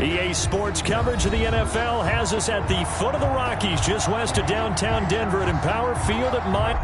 EA Sports coverage of the NFL has us at the foot of the Rockies, just west of downtown Denver at Empower Field at Mine.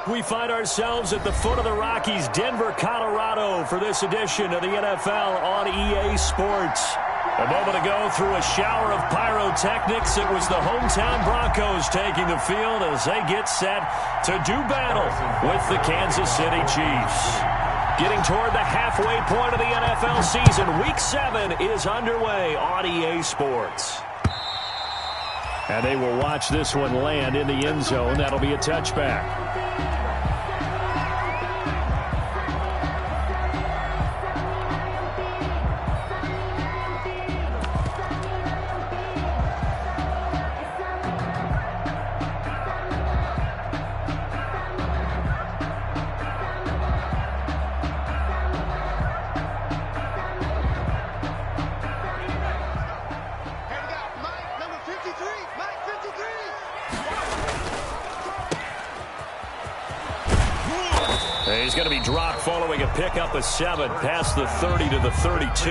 We find ourselves at the foot of the Rockies, Denver, Colorado, for this edition of the NFL on EA Sports. A moment ago, through a shower of pyrotechnics, it was the hometown Broncos taking the field as they get set to do battle with the Kansas City Chiefs. Getting toward the halfway point of the NFL season, Week 7 is underway on EA Sports. And they will watch this one land in the end zone. That'll be a touchback. He's going to be dropped following a pickup of 7 past the 30 to the 32.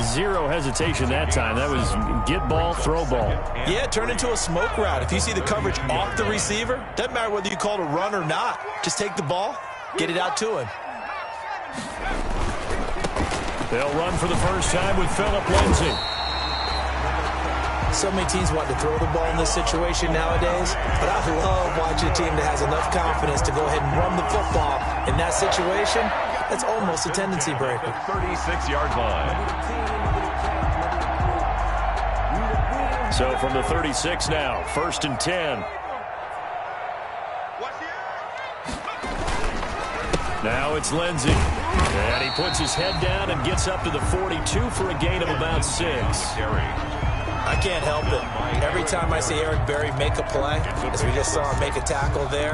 Zero hesitation that time. That was get ball, throw ball. Yeah, it turned into a smoke route. If you see the coverage off the receiver, doesn't matter whether you call it a run or not. Just take the ball, get it out to him. They'll run for the first time with Phillip Lindsay. So many teams want to throw the ball in this situation nowadays, but I love watching a team that has enough confidence to go ahead and run the football. In that situation, that's almost a tendency breaker. 36-yard line. So from the 36 now, 1st and 10. Now it's Lindsey. And he puts his head down and gets up to the 42 for a gain of about 6. I can't help it. Every time I see Eric Berry make a play, as we just saw him make a tackle there,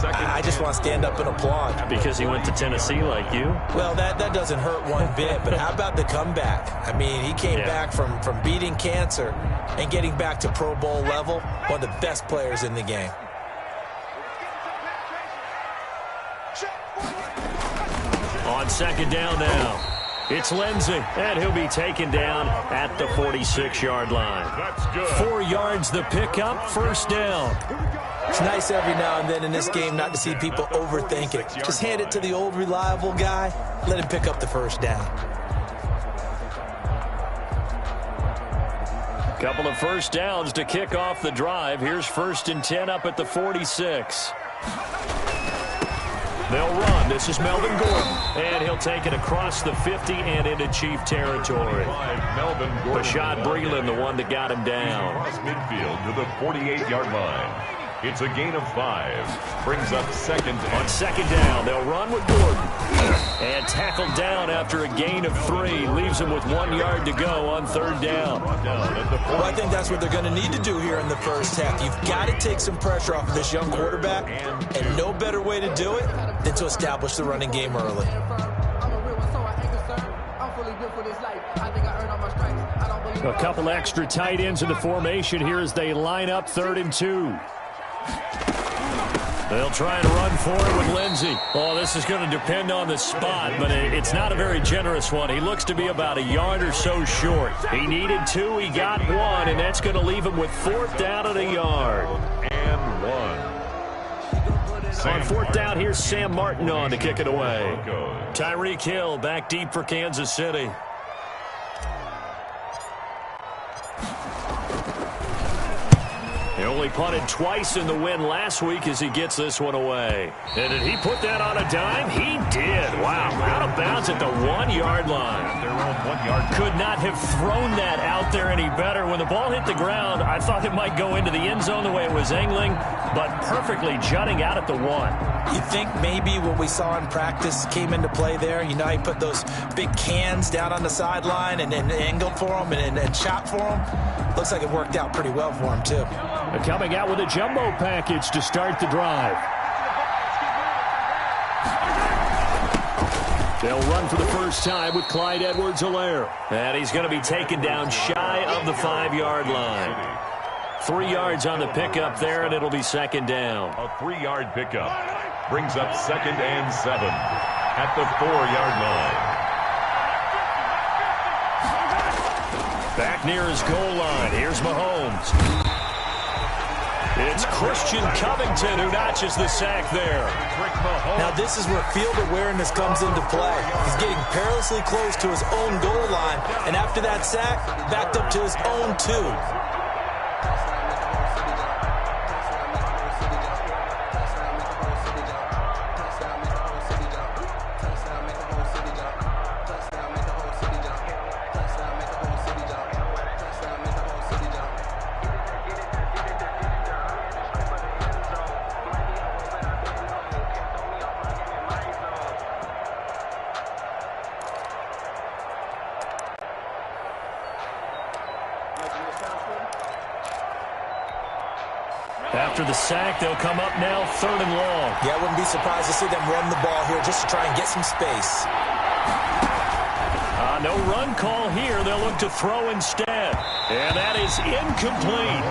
I just want to stand up and applaud. Because he went to Tennessee like you? Well, that doesn't hurt one bit, but how about the comeback? I mean, he came back from beating cancer and getting back to Pro Bowl level, one of the best players in the game. On 2nd down now. It's Lindsey, and he'll be taken down at the 46-yard line. That's good. 4 yards the pickup, 1st down. It's nice every now and then in this game not to see people overthink it. Just hand it to the old reliable guy, let him pick up the 1st down. Couple of 1st downs to kick off the drive. Here's 1st and 10 up at the 46. They'll run. This is Melvin Gordon. And he'll take it across the 50 and into Chief territory. Rashad Breeland, the one that got him down. Across midfield to the 48-yard line. It's a gain of 5. Brings up 2nd down. On 2nd down, they'll run with Gordon. And tackled down after a gain of 3. Leaves him with 1 yard to go on 3rd down. Well, I think that's what they're going to need to do here in the 1st half. You've got to take some pressure off of this young quarterback. And no better way to do it than to establish the running game early. A couple extra tight ends in the formation here as they line up 3rd and 2. They'll try and run for it with Lindsey. Oh, this is going to depend on the spot, but it's not a very generous one. He looks to be about a yard or so short. He needed 2, he got 1, and that's going to leave him with 4th down at a yard. And 1. On 4th down, here's Sam Martin on to kick it away. Tyreek Hill back deep for Kansas City. He only punted twice in the win last week as he gets this one away. And did he put that on a dime? He did. Wow. Out of bounds at the 1 yard line. Could not have thrown that out there any better. When the ball hit the ground, I thought it might go into the end zone the way it was angling, but perfectly jutting out at the 1. You think maybe what we saw in practice came into play there? You know, he put those big cans down on the sideline and angled for him and shot for him. Looks like it worked out pretty well for him, too. Coming out with a jumbo package to start the drive. They'll run for the first time with Clyde Edwards-Helaire. And he's going to be taken down shy of the 5 yard line. 3 yards on the pickup there, and it'll be 2nd down. A 3-yard pickup. Brings up 2nd and 7 at the 4 yard line. Back near his goal line. Here's Mahomes. It's Christian Covington who notches the sack there. Now this is where field awareness comes into play. He's getting perilously close to his own goal line, and after that sack, backed up to his own 2. After the sack, they'll come up now 3rd and long. Yeah, I wouldn't be surprised to see them run the ball here just to try and get some space. No run call here. They'll look to throw instead. And that is incomplete.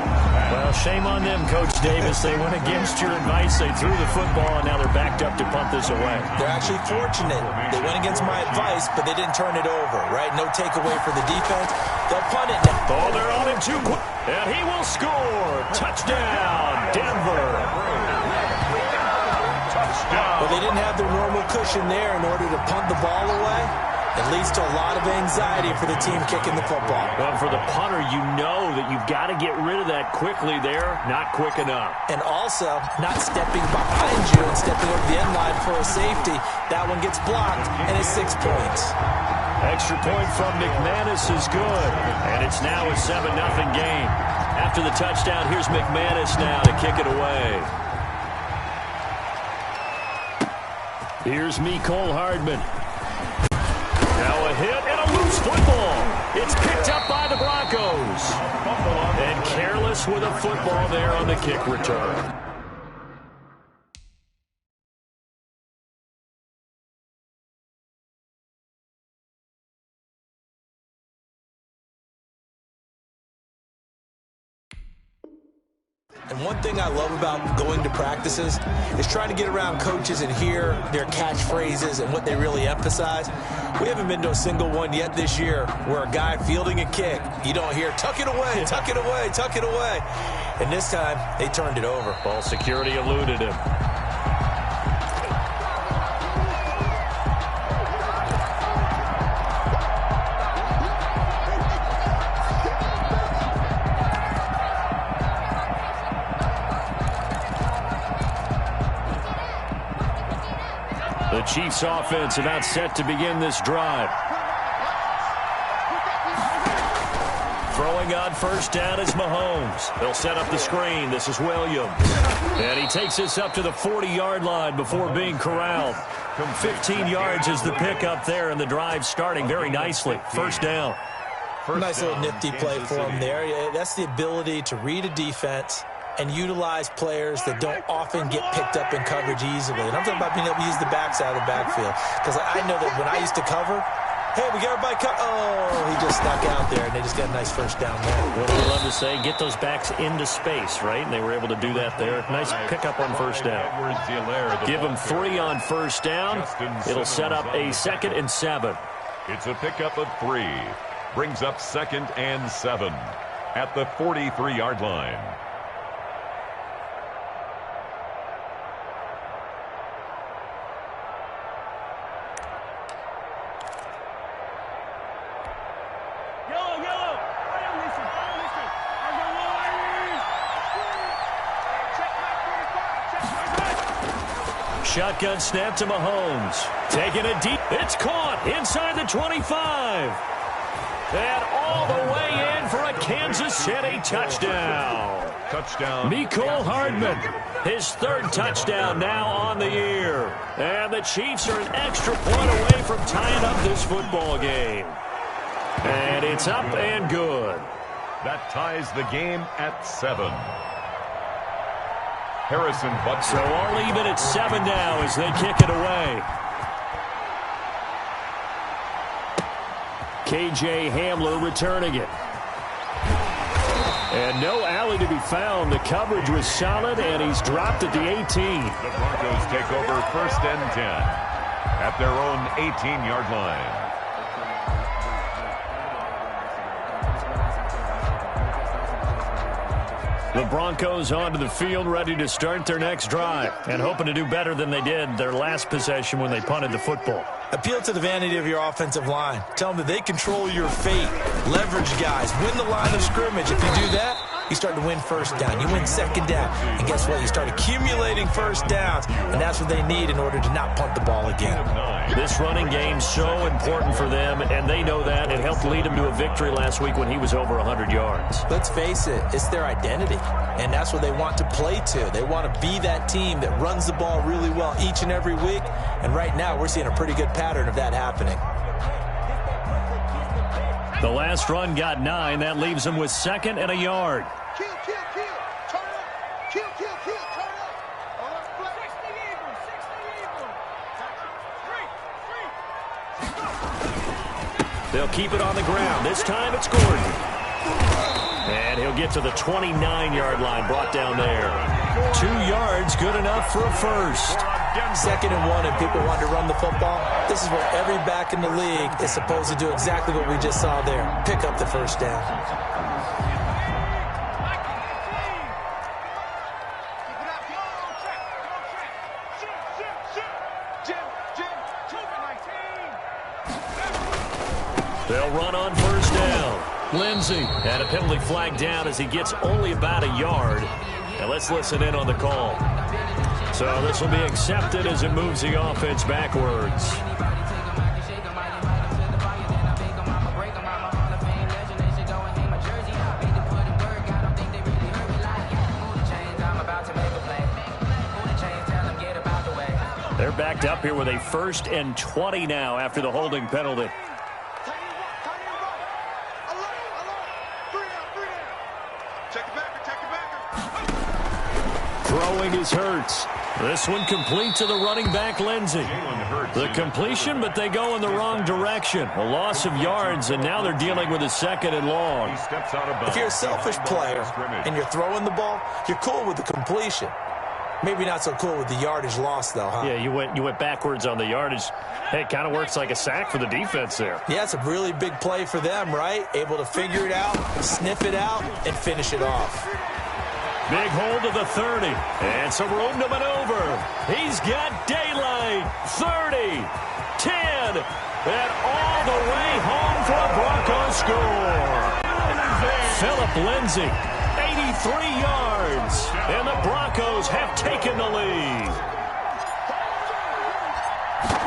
Well, shame on them, Coach Davis. They went against your advice. They threw the football, and now they're backed up to punt this away. They're actually fortunate. They went against my advice, but they didn't turn it over, right? No takeaway for the defense. They'll punt it now. Oh, they're on him too quick. And he will score. Touchdown, Denver. Touchdown. Well, they didn't have their normal cushion there in order to punt the ball away. It leads to a lot of anxiety for the team kicking the football. Well, for the punter, you know that you've got to get rid of that quickly there. Not quick enough. And also, not stepping behind you and stepping over the end line for a safety. That one gets blocked, and it's 6 points. Extra point from McManus is good. And it's now a 7-0 game. After the touchdown, here's McManus now to kick it away. Here's Mecole Hardman. Now a hit and a loose football. It's picked up by the Broncos. And careless with a football there on the kick return. And one thing I love about going to practices is trying to get around coaches and hear their catchphrases and what they really emphasize. We haven't been to a single one yet this year where a guy fielding a kick, you don't hear, tuck it away, tuck it away, tuck it away. And this time, they turned it over. Ball security eluded him. The Chiefs offense about set to begin this drive. Throwing on first down is Mahomes. They'll set up the screen. This is Williams. And he takes this up to the 40-yard line before being corralled. From 15 yards is the pickup there, and the drive starting very nicely. First down. Nice little nifty play for him there. That's the ability to read a defense and utilize players that don't often get picked up in coverage easily. And I'm talking about being able to use the backside of the backfield. Because I know that when I used to cover, hey, we got everybody covered. Oh, he just snuck out there, and they just got a nice first down there. What do we love to say? Get those backs into space, right? And they were able to do that there. Nice pickup on first down. Give them 3 on first down. It'll set up a 2nd and 7. It's a pickup of 3. Brings up 2nd and 7 at the 43-yard line. Shotgun snap to Mahomes. Taking it deep. It's caught inside the 25. And all the way in for a Kansas City touchdown. Touchdown. Mecole Hardman. His 3rd touchdown now on the year. And the Chiefs are an extra point away from tying up this football game. And it's up and good. That ties the game at 7. Harrison Butker. So all even at 7 now as they kick it away. KJ Hamler returning it. And no alley to be found. The coverage was solid, and he's dropped at the 18. The Broncos take over 1st and 10 at their own 18-yard line. The Broncos onto the field, ready to start their next drive, and hoping to do better than they did their last possession when they punted the football. Appeal to the vanity of your offensive line. Tell them that they control your fate. Leverage guys. Win the line of scrimmage. If you do that, you start to win first down. You win second down. And guess what? You start accumulating first downs. And that's what they need in order to not punt the ball again. This running game's so important for them, and they know that. It helped lead them to a victory last week when he was over 100 yards. Let's face it, it's their identity. And that's what they want to play to. They want to be that team that runs the ball really well each and every week. And right now, we're seeing a pretty good pattern of that happening. The last run got 9. That leaves them with 2nd and a yard. They'll keep it on the ground. This time it's Gordon. And he'll get to the 29-yard line, brought down there. 2 yards, good enough for a first. 2nd and 1, and people want to run the football. This is where every back in the league is supposed to do exactly what we just saw there. Pick up the first down. They'll run on first down. Lindsey, and a penalty flag down as he gets only about a yard. Now let's listen in on the call. So this will be accepted as it moves the offense backwards. backed up here with a 1st and 20 now after the holding penalty. Throwing is Hurts. This one complete to the running back, Lindsey. The completion, but they go in the wrong direction. A loss of yards, and now they're dealing with a 2nd and long. If you're a selfish player and you're throwing the ball, you're cool with the completion. Maybe not so cool with the yardage loss, though, huh? Yeah, you went backwards on the yardage. Hey, it kind of works like a sack for the defense there. Yeah, it's a really big play for them, right? Able to figure it out, sniff it out, and finish it off. Big hold of the 30, and some room to maneuver. He's got daylight. 30, 10, and all the way home for a Broncos score. Phillip Lindsay, 83 yards, and the Broncos have taken the lead.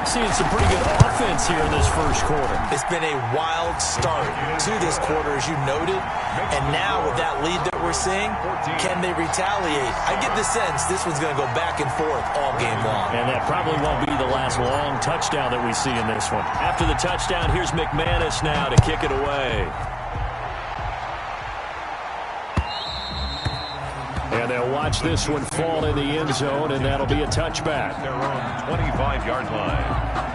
Seeing some pretty good offense here in this first quarter. It's been a wild start to this quarter, as you noted. And now with that lead that we're seeing, can they retaliate? I get the sense this one's going to go back and forth all game long. And that probably won't be the last long touchdown that we see in this one. After the touchdown, here's McManus now to kick it away. And they'll watch this one fall in the end zone, and that'll be a touchback. Their own 25-yard line.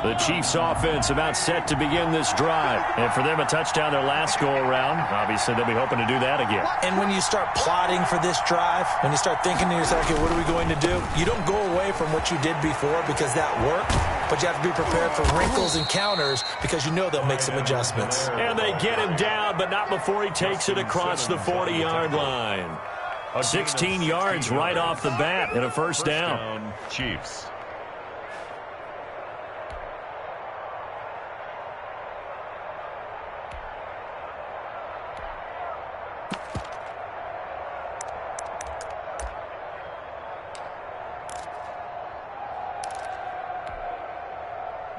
The Chiefs offense about set to begin this drive. And for them, a touchdown their last go-around. Obviously, they'll be hoping to do that again. And when you start plotting for this drive, when you start thinking to yourself, okay, what are we going to do? You don't go away from what you did before because that worked, but you have to be prepared for wrinkles and counters because you know they'll make some adjustments. And they get him down, but not before he takes it across the 40-yard line. 16 yards right off the bat and a first down. Chiefs.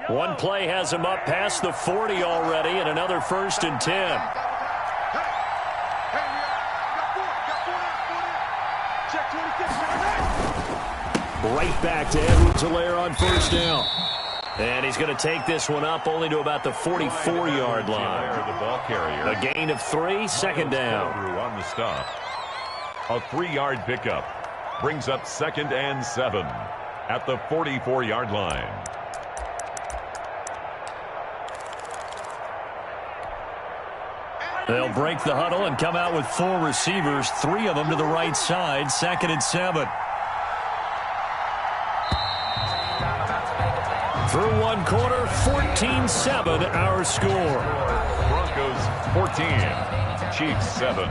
One play has him up past the 40 already, and another 1st and 10. Right back to Edwards-Helaire on first down. And he's going to take this one up only to about the 44-yard line. The ball carrier. A gain of 3, 2nd down. On the stop. A 3-yard pickup brings up 2nd and 7 at the 44-yard line. They'll break the huddle and come out with 4 receivers, 3 of them to the right side, 2nd and 7. Through one quarter, 14-7 our score. Broncos 14, Chiefs 7.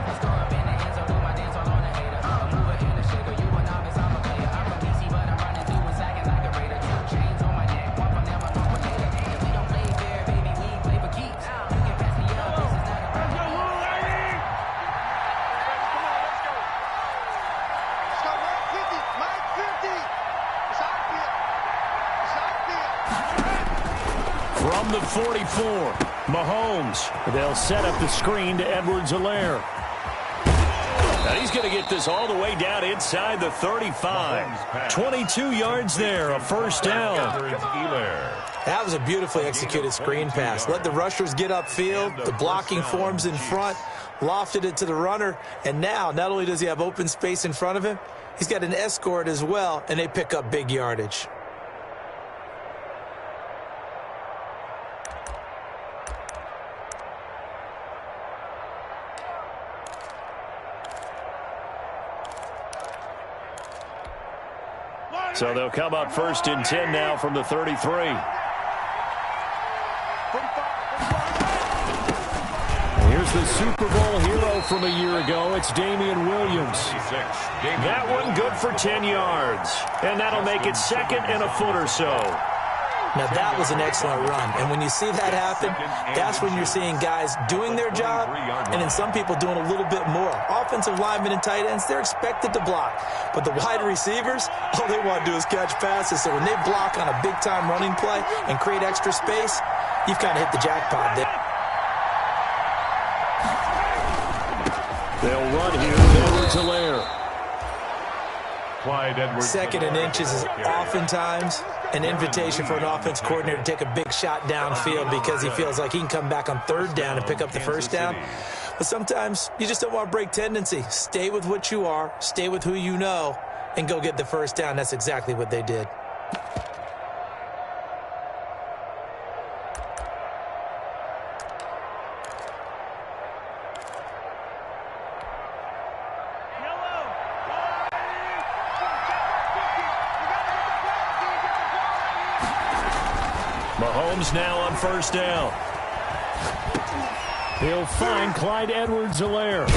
From the 44, Mahomes. They'll set up the screen to Edwards-Helaire. Now he's going to get this all the way down inside the 35. 22 yards there, a first down. That was a beautifully executed screen pass. Let the rushers get upfield. The blocking forms in front. Lofted it to the runner. And now, not only does he have open space in front of him, he's got an escort as well, and they pick up big yardage. So they'll come up 1st and 10 now from the 33. Here's the Super Bowl hero from a year ago. It's Damian Williams. That one good for 10 yards. And that'll make it 2nd and a foot or so. Now, that was an excellent run. And when you see that happen, that's when you're seeing guys doing their job and then some people doing a little bit more. Offensive linemen and tight ends, they're expected to block. But the wide receivers, all they want to do is catch passes. So when they block on a big-time running play and create extra space, you've kind of hit the jackpot there. They'll run here with Edwards-Helaire. Second and inches is oftentimes an invitation for an offense coordinator to take a big shot downfield because he feels like he can come back on third down and pick up the first down. But sometimes you just don't want to break tendency. Stay with what you are, stay with who you know, and go get the first down. That's exactly what they did. Mahomes now on first down. He'll find Clyde Edwards-Helaire.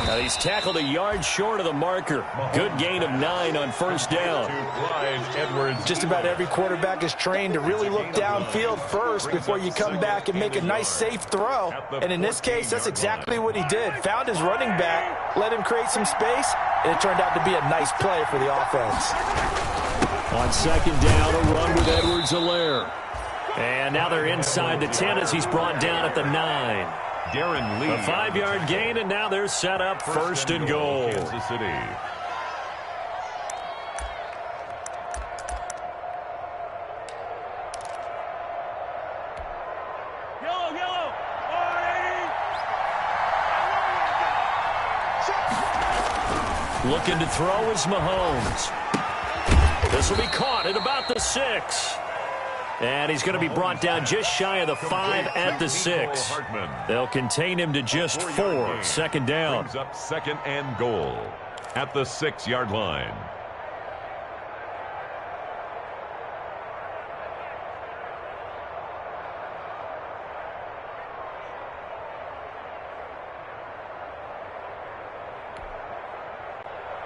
Now he's tackled a yard short of the marker. Good gain of 9 on first down. Just about every quarterback is trained to really look downfield first before you come back and make a nice, safe throw. And in this case, that's exactly what he did. Found his running back, let him create some space, and it turned out to be a nice play for the offense. On second down, a run with Edwards-Helaire. And now they're inside the 10 as he's brought down at the 9. Darren Lee. A 5-yard gain, and now they're set up first and goal. Kansas City. Looking to throw is Mahomes. This will be caught at about the 6. And he's going to be brought down just shy of the 5 at the 6. They'll contain him to just 4. Second down. Brings up second and goal at the 6-yard line.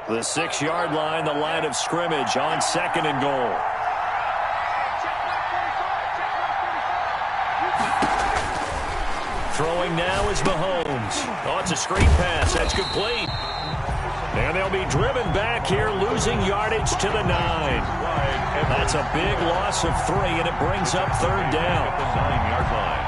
The 6-yard line, the line of scrimmage on second and goal. Throwing now is Mahomes. Oh, it's a screen pass. That's complete. And they'll be driven back here, losing yardage to the 9. That's a big loss of 3, and it brings up third down. At the 9-yard line.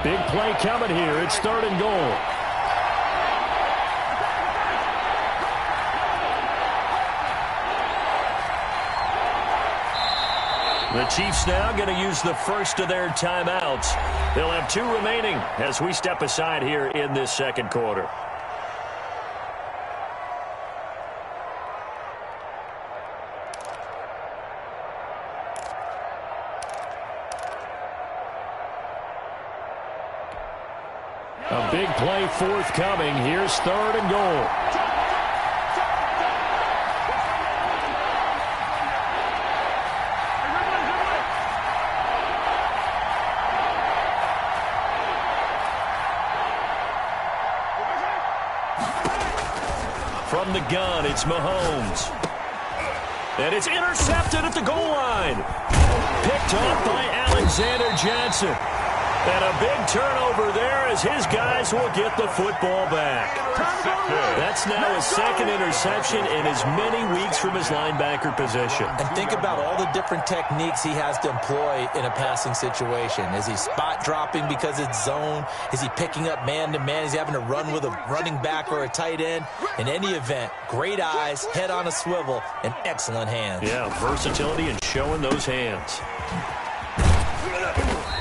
Big play coming here. It's third and goal. The Chiefs now going to use the first of their timeouts. They'll have 2 remaining as we step aside here in this second quarter. A big play forthcoming. Here's third and goal. From the gun, it's Mahomes. And it's intercepted at the goal line. Picked off by Alexander Johnson. And a big turnover there as his guys will get the football back. That's now his second interception in as many weeks from his linebacker position. And think about all the different techniques he has to employ in a passing situation. Is he spot dropping because it's zone? Is he picking up man-to-man? Is he having to run with a running back or a tight end? In any event, great eyes, head on a swivel, and excellent hands. Yeah, versatility and showing those hands.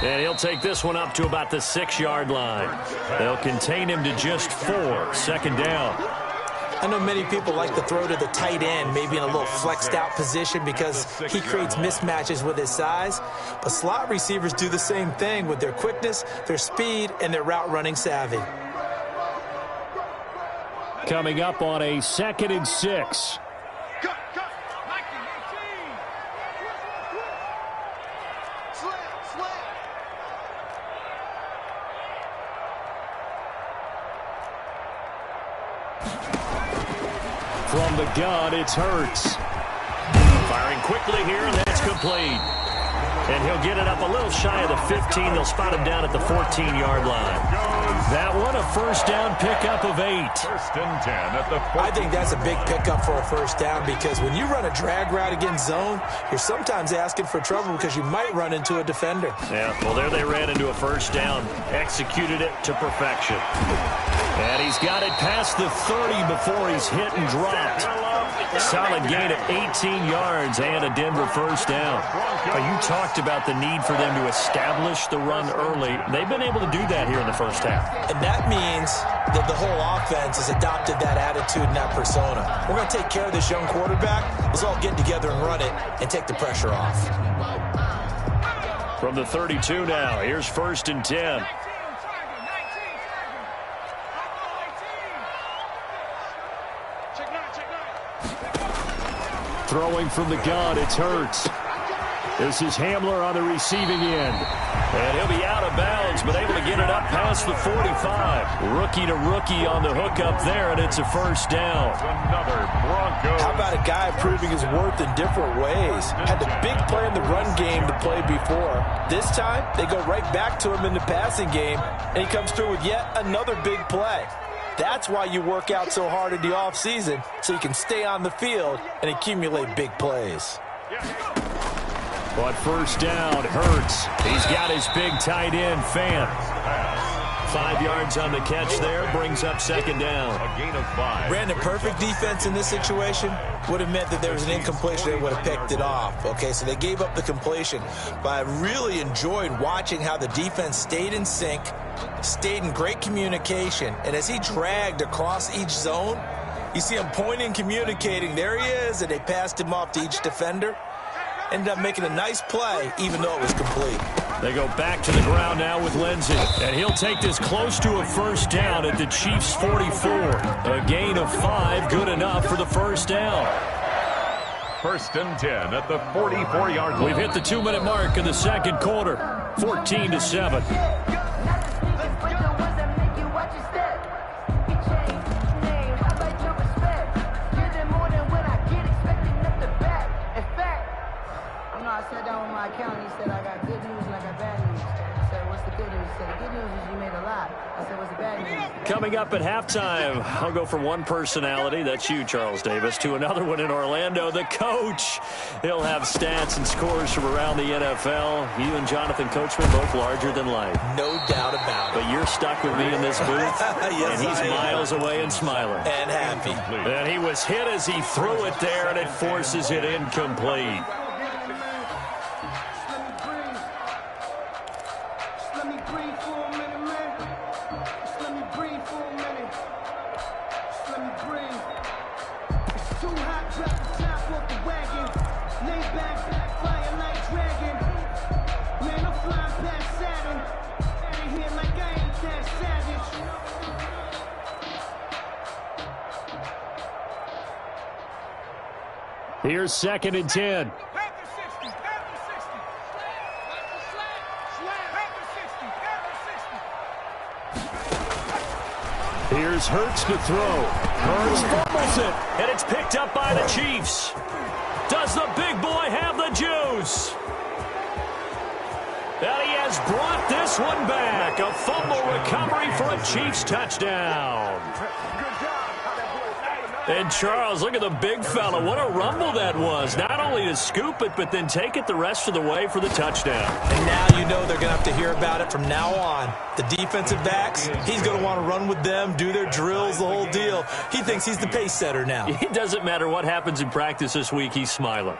And he'll take this one up to about the 6-yard line. They'll contain him to just 4. Second down. I know many people like to throw to the tight end, maybe in a little flexed out position because he creates mismatches with his size. But slot receivers do the same thing with their quickness, their speed, and their route running savvy. Coming up on a 2nd and 6. From the gun, it's Hurts. Firing quickly here, and that's complete. And he'll get it up a little shy of the 15. They'll spot him down at the 14-yard line. That one, a first down pickup of 8. 1st and 10 at the 14. I think that's a big pickup for a first down because when you run a drag route against zone, you're sometimes asking for trouble because you might run into a defender. Yeah, well, there they ran into a first down. Executed it to perfection. And he's got it past the 30 before he's hit and dropped. Solid gain of 18 yards and a Denver first down. You talked about the need for them to establish the run early. They've been able to do that here in the first half. And that means that the whole offense has adopted that attitude and that persona. We're going to take care of this young quarterback. Let's all get together and run it and take the pressure off. From the 32 now, here's 1st and 10. Throwing from the gun, it's Hurts. This is Hamler on the receiving end. And he'll be out of bounds, but able to get it up past the 45. Rookie to rookie on the hook up there, and it's a first down. Another Broncos. How about a guy proving his worth in different ways? Had the big play in the run game to play before. This time, they go right back to him in the passing game, and he comes through with yet another big play. That's why you work out so hard in the offseason, so you can stay on the field and accumulate big plays. But first down, Hurts. He's got his big tight end, Fant. 5 yards on the catch there, brings up 2nd down. A gain of 5. Brandon, perfect defense in this situation would have meant that there was an incompletion. They would have picked it off. Okay, so they gave up the completion. But I really enjoyed watching how the defense stayed in sync, stayed in great communication, and as he dragged across each zone, you see him pointing, communicating. There he is, and they passed him off to each defender. Ended up making a nice play, even though it was complete. They go back to the ground now with Lindsey. And he'll take this close to a first down at the Chiefs' 44. A gain of 5, good enough for the first down. 1st and 10 at the 44-yard line. We've hit the 2-minute mark in the 2nd quarter. 14-7. I sat down with my accountant. He said, I got good news and I got bad news. I said, what's the good news? He said, the good news is you made a lot. I said, what's the bad news? Coming up at halftime, I'll go from one personality, that's you, Charles Davis, to another one in Orlando, the coach. He'll have stats and scores from around the NFL. You and Jonathan Coachman, both larger than life. No doubt about it. But you're stuck with me in this booth, yes, and he's miles away and smiling. And happy. And he was hit as he threw it there, and it forces it incomplete. Here's 2nd and 10. Here's Hurts to throw. Hurts fumbles it, and it's picked up by the Chiefs. Does the big boy have the juice? And he has brought this one back. A fumble recovery for a Chiefs touchdown. And Charles, look at the big fella. What a rumble that was. Not only to scoop it, but then take it the rest of the way for the touchdown. And now you know they're going to have to hear about it from now on. The defensive backs, he's going to want to run with them, do their drills, the whole deal. He thinks he's the pace setter now. It doesn't matter what happens in practice this week. He's smiling.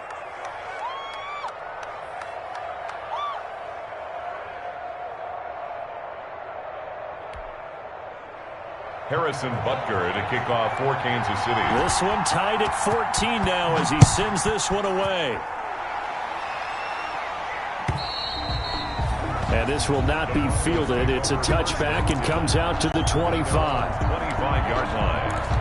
Harrison Butker to kick off for Kansas City. This one tied at 14 now as he sends this one away. And this will not be fielded. It's a touchback and comes out to the 25. 25-yard line.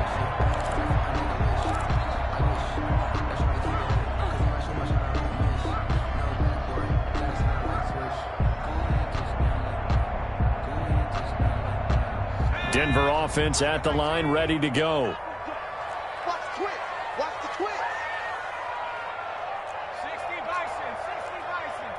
Denver offense at the line, ready to go. Watch the twist. Watch the twist. 60 Bison. 60 Bison.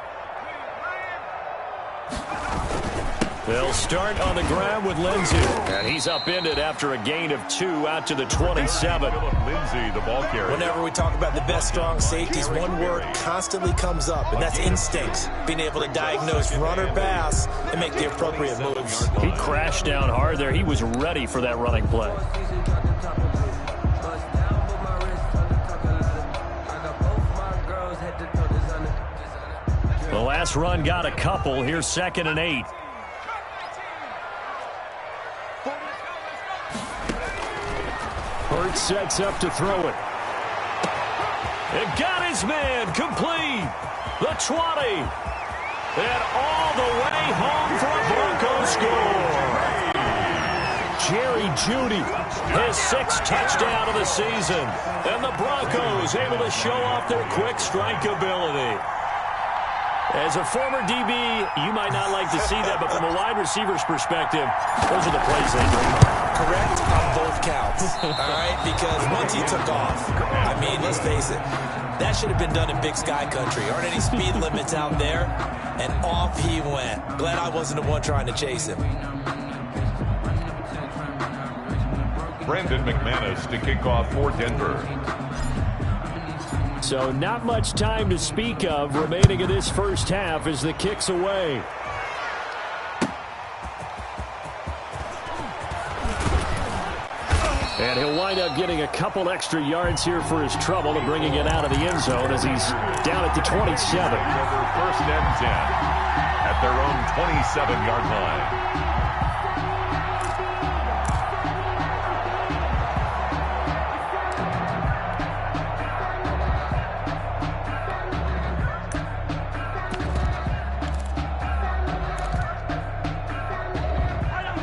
They'll start on the ground with Lindsey. And he's upended after a gain of 2 out to the 27. Lindsey, the ball carrier. Whenever we talk about the best strong safeties, one word constantly comes up, and that's instincts. Being able to diagnose run or pass and make the appropriate moves. He crashed down hard there. He was ready for that running play. The last run got a couple. Here's 2nd and 8. Hurts sets up to throw it. It got his man complete. The 20. And all the way home for a Broncos score. Jerry Jeudy, his 6th touchdown of the season. And the Broncos able to show off their quick strike ability. As a former DB, you might not like to see that, but from a wide receiver's perspective, those are the plays they dream of. Correct on both counts, all right? Because once he took off, I mean, let's face it, that should have been done in Big Sky country. Aren't any speed limits out there? And off he went. Glad I wasn't the one trying to chase him. Brandon McManus to kick off for Denver. So not much time to speak of remaining in this first half as the kick's away. And he'll wind up getting a couple extra yards here for his trouble and bringing it out of the end zone as he's down at the 27. Over 1st and 10 at their own 27-yard line.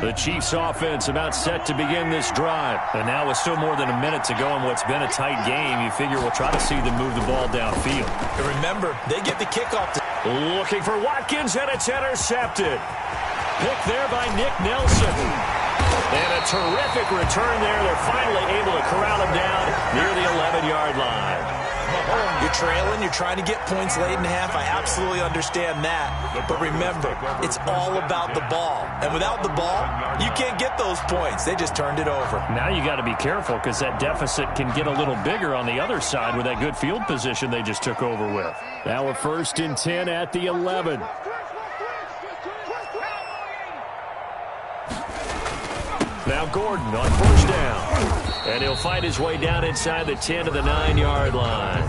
The Chiefs offense about set to begin this drive. And now with still more than a minute to go in what's been a tight game, you figure we'll try to see them move the ball downfield. And remember, they get the kickoff. Looking for Watkins, and it's intercepted. Picked there by Nick Nelson. And a terrific return there. They're finally able to corral him down near the 11-yard line. You're trailing, you're trying to get points late in half. I absolutely understand that. But remember, it's all about the ball. And without the ball, you can't get those points. They just turned it over. Now you got to be careful because that deficit can get a little bigger on the other side with that good field position they just took over with. Now a 1st and 10 at the 11. Now Gordon on 1st down. And he'll find his way down inside the 10 to the 9-yard line.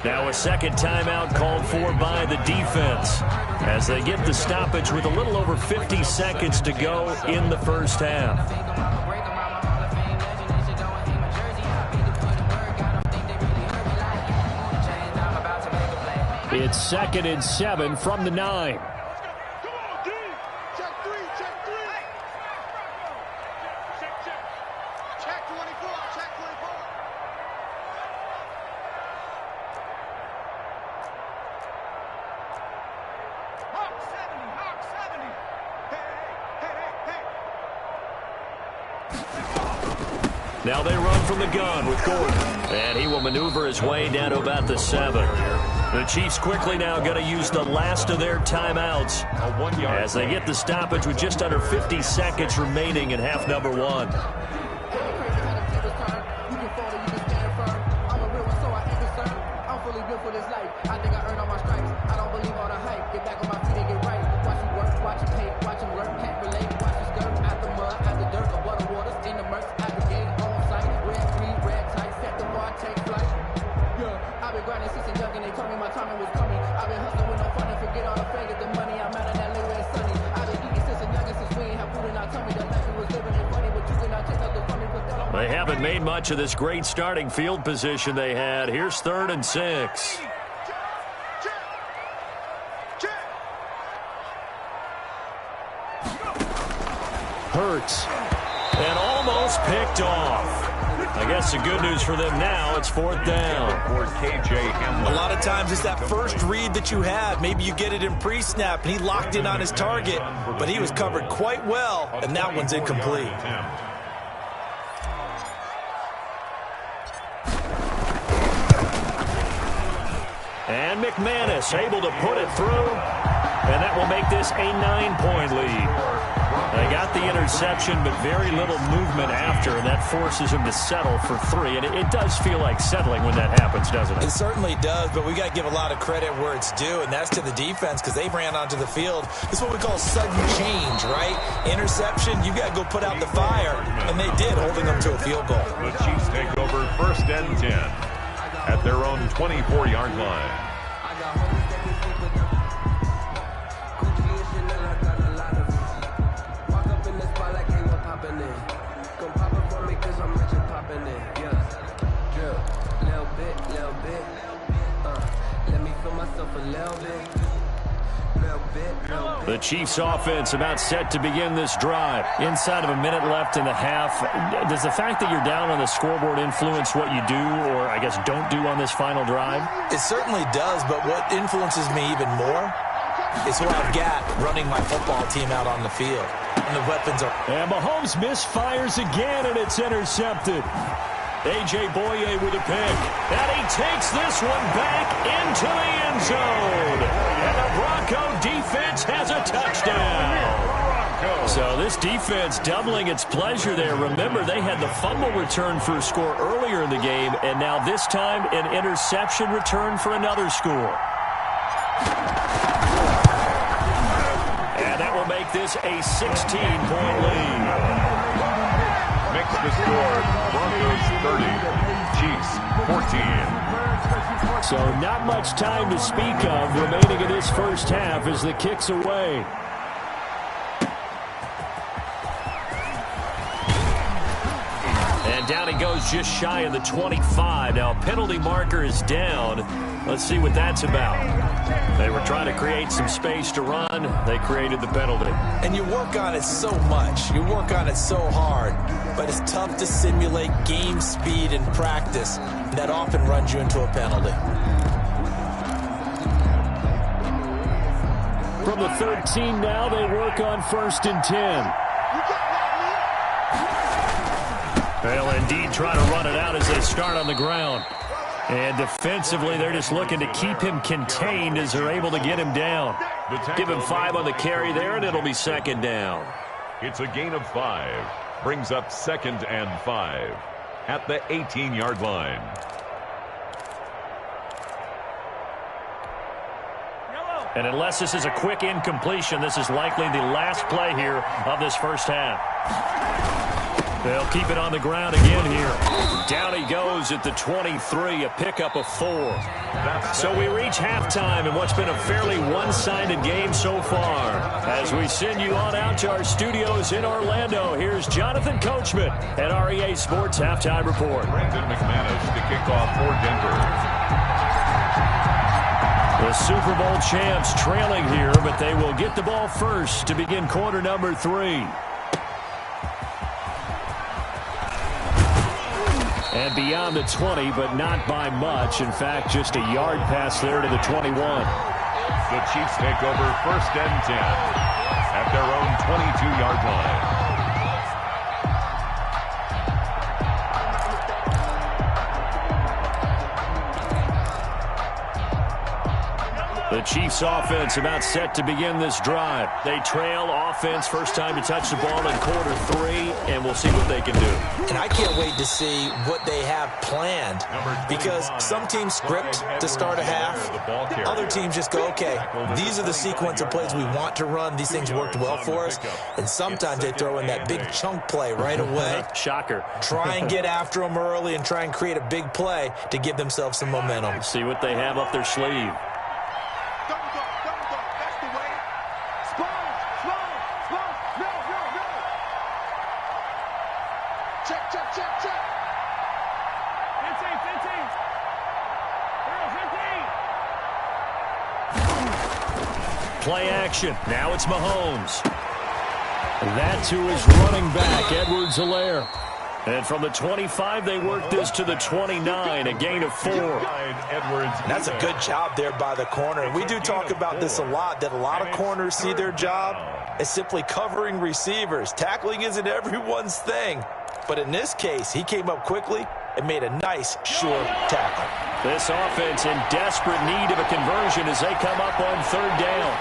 Now a 2nd timeout called for by the defense as they get the stoppage with a little over 50 seconds to go in the first half. It's 2nd and 7 from the 9. Now they run from the gun with Gordon. And he will maneuver his way down to about the 7. The Chiefs quickly now going to use the last of their timeouts as they get the stoppage with just under 50 seconds remaining in half number 1. Tell me that life was living and funny, but you They haven't made much of this great starting field position they had. Here's 3rd and 6. Hurts. And almost picked off. I guess the good news for them now, it's 4th down. A lot of times it's that first read that you have. Maybe you get it in pre-snap, and he locked in on his target, but he was covered quite well, and that one's incomplete. And McManus able to put it through, and that will make this a 9-point lead. They got the interception, but very little movement after, and that forces him to settle for 3. And it does feel like settling when that happens, doesn't it? It certainly does, but we got to give a lot of credit where it's due, and that's to the defense because they ran onto the field. This is what we call sudden change, right? Interception, you got to go put out the fire, and they did, holding them to a field goal. The Chiefs take over 1st and 10 at their own 24-yard line. The Chiefs offense about set to begin this drive. Inside of a minute left in the half. Does the fact that you're down on the scoreboard influence what you do, or I guess don't do on this final drive? It certainly does, but what influences me even more is who I've got running my football team out on the field. And the weapons are... And Mahomes misfires again, and it's intercepted. A.J. Boye with a pick. And he takes this one back into the end zone. And the Bronco defense has a touchdown. So this defense doubling its pleasure there. Remember, they had the fumble return for a score earlier in the game, and now this time an interception return for another score. And that will make this a 16-point lead. Makes the score Broncos 30, Chiefs 14. So not much time to speak of remaining in this first half as the kick's away. And down he goes just shy of the 25. Now penalty marker is down. Let's see what that's about. They were trying to create some space to run. They created the penalty. And you work on it so much. You work on it so hard. But it's tough to simulate game speed in practice. That often runs you into a penalty. From the 13 now, they work on 1st and 10. They'll indeed try to run it out as they start on the ground. And defensively, they're just looking to keep him contained as they're able to get him down. Give him 5 on the carry there, and it'll be 2nd down. It's a gain of 5. Brings up 2nd and 5 at the 18-yard line. And unless this is a quick incompletion, this is likely the last play here of this first half. They'll keep it on the ground again here. Down he goes at the 23, a pickup of 4. So we reach halftime in what's been a fairly one-sided game so far. As we send you on out to our studios in Orlando, here's Jonathan Coachman at REA Sports Halftime Report. Brandon McManus to kick off for Denver. The Super Bowl champs trailing here, but they will get the ball first to begin quarter number 3. And beyond the 20, but not by much. In fact, just a yard pass there to the 21. The Chiefs take over 1st and 10 at their own 22-yard line. The Chiefs offense about set to begin this drive. They trail offense, first time to touch the ball in quarter 3, and we'll see what they can do. And I can't wait to see what they have planned, because some teams script to start a half. Other teams just go, okay, these are the sequence of plays we want to run. These things worked well for us. And sometimes they throw in that big chunk play right away. Shocker. Try and get after them early and try and create a big play to give themselves some momentum. See what they have up their sleeve. Check. check, check. 15. Play action. Now it's Mahomes. That to his running back, Edwards-Helaire. And from the 25, they work this to the 29, a gain of 4. That's a good job there by the corner. We do talk about this a lot, that a lot of corners see their job as simply covering receivers. Tackling isn't everyone's thing. But in this case, he came up quickly and made a nice, sure tackle. This offense in desperate need of a conversion as they come up on third down.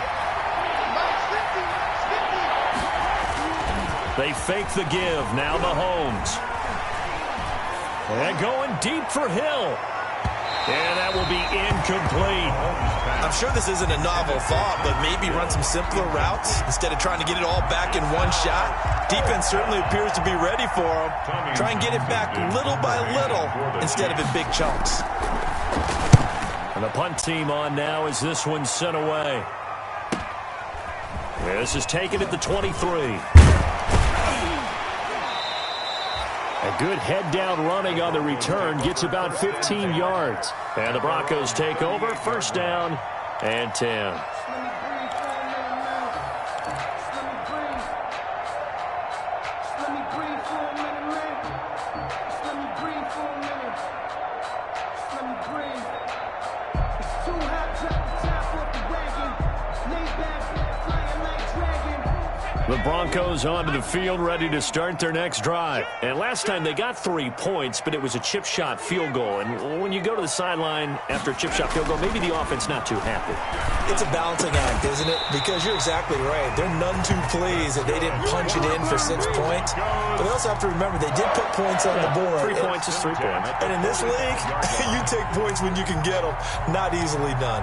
They fake the give. Now Mahomes. And going deep for Hill. And that will be incomplete. I'm sure this isn't a novel thought, but maybe run some simpler routes instead of trying to get it all back in one shot. Defense certainly appears to be ready for him. Try and get it back little by little instead of in big chunks. And the punt team on now as this one's sent away. This is taken at the 23. A good head-down running on the return. Gets about 15 yards. And the Broncos take over. First down and 10. The Broncos onto the field, ready to start their next drive. And last time they got 3 points, but it was a chip shot field goal. And when you go to the sideline after a chip shot field goal, maybe the offense not too happy. It's a balancing act, isn't it? Because you're exactly right. They're none too pleased that they didn't punch it in for 6 points. But they also have to remember they did put points on the board. 3 points is 3 points. And in this league, you take points when you can get them. Not easily done.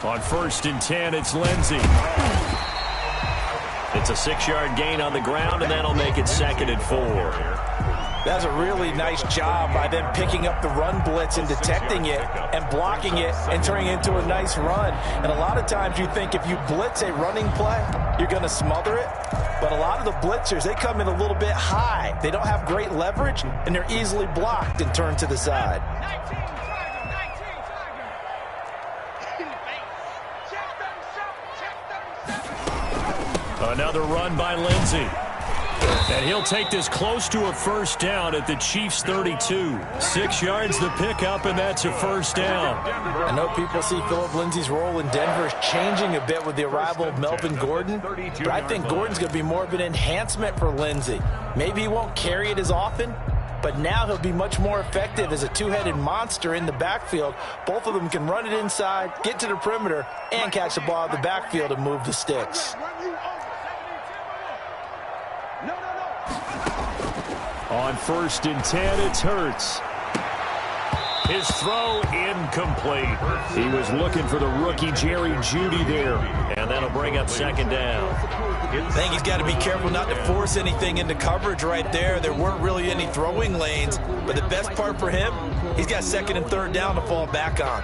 On 1st and 10, it's Lindsey. It's a 6-yard gain on the ground, and that'll make it 2nd and 4. That's a really nice job by them picking up the run blitz and detecting it and blocking it and turning it into a nice run. And a lot of times you think if you blitz a running play, you're going to smother it. But a lot of the blitzers, they come in a little bit high. They don't have great leverage, and they're easily blocked and turned to the side. Another run by Lindsey. And he'll take this close to a first down at the Chiefs' 32. 6 yards the pickup, and that's a first down. I know people see Philip Lindsey's role in Denver is changing a bit with the arrival of Melvin Gordon, but I think Gordon's going to be more of an enhancement for Lindsey. Maybe he won't carry it as often, but now he'll be much more effective as a two-headed monster in the backfield. Both of them can run it inside, get to the perimeter, and catch the ball out of the backfield and move the sticks. On 1st and 10, it's Hurts. His throw incomplete. He was looking for the rookie Jerry Jeudy there, and that'll bring up 2nd down. I think he's got to be careful not to force anything into coverage right there. There weren't really any throwing lanes, but the best part for him, he's got 2nd and 3rd down to fall back on.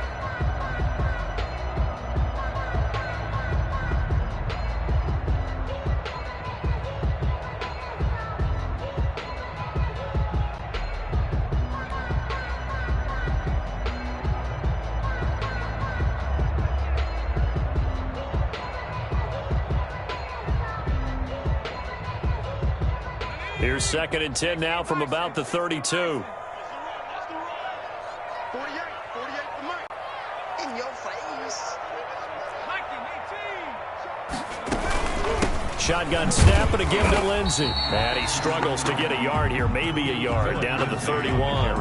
Here's 2nd and 10 now from about the 32. 48 for Mike. In your face. Shotgun snap and again to Lindsey. And he struggles to get a yard here, maybe a yard, down to the 31.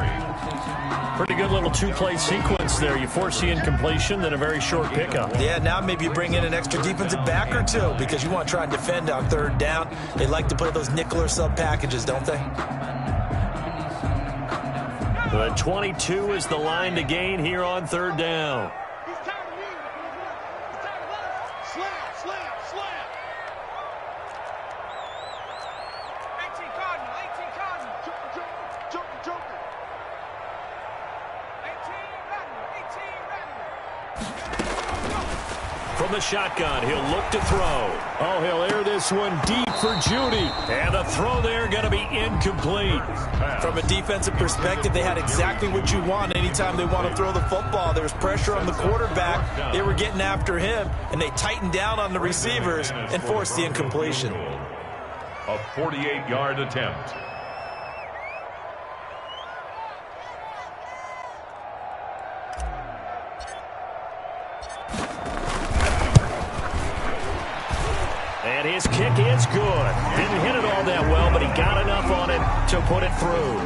Pretty good little two-play sequence there. You force the incompletion, then a very short pickup. Yeah, now maybe you bring in an extra defensive back or two because you want to try and defend on 3rd down. They like to play those nickel or sub packages, don't they? The 22 is the line to gain here on 3rd down. He's tired of me. He's tired of us. Slam, slam, slam. 18 Cardinal, 18 Cardinal. the shotgun. He'll look to throw. Oh, he'll air this one deep for Judy. And the throw there going to be incomplete. From a defensive perspective, they had exactly what you want anytime they want to throw the football. There was pressure on the quarterback. They were getting after him, and they tightened down on the receivers and forced the incompletion. A 48-yard attempt. And his kick is good. Didn't hit it all that well, but he got enough on it to put it through.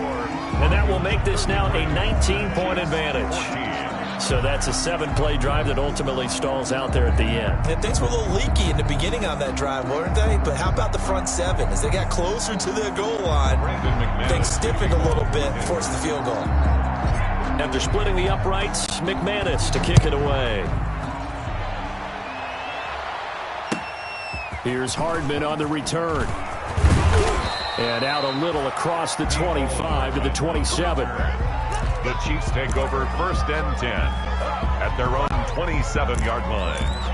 And that will make this now a 19-point advantage. So that's a 7-play drive that ultimately stalls out there at the end. And things were a little leaky in the beginning on that drive, weren't they? But how about the front seven? As they got closer to the goal line, things stiffened a little bit and forced the field goal. After splitting the uprights, McManus to kick it away. Here's Hardman on the return. And out a little across the 25 to the 27. The Chiefs take over 1st and 10 at their own 27-yard line.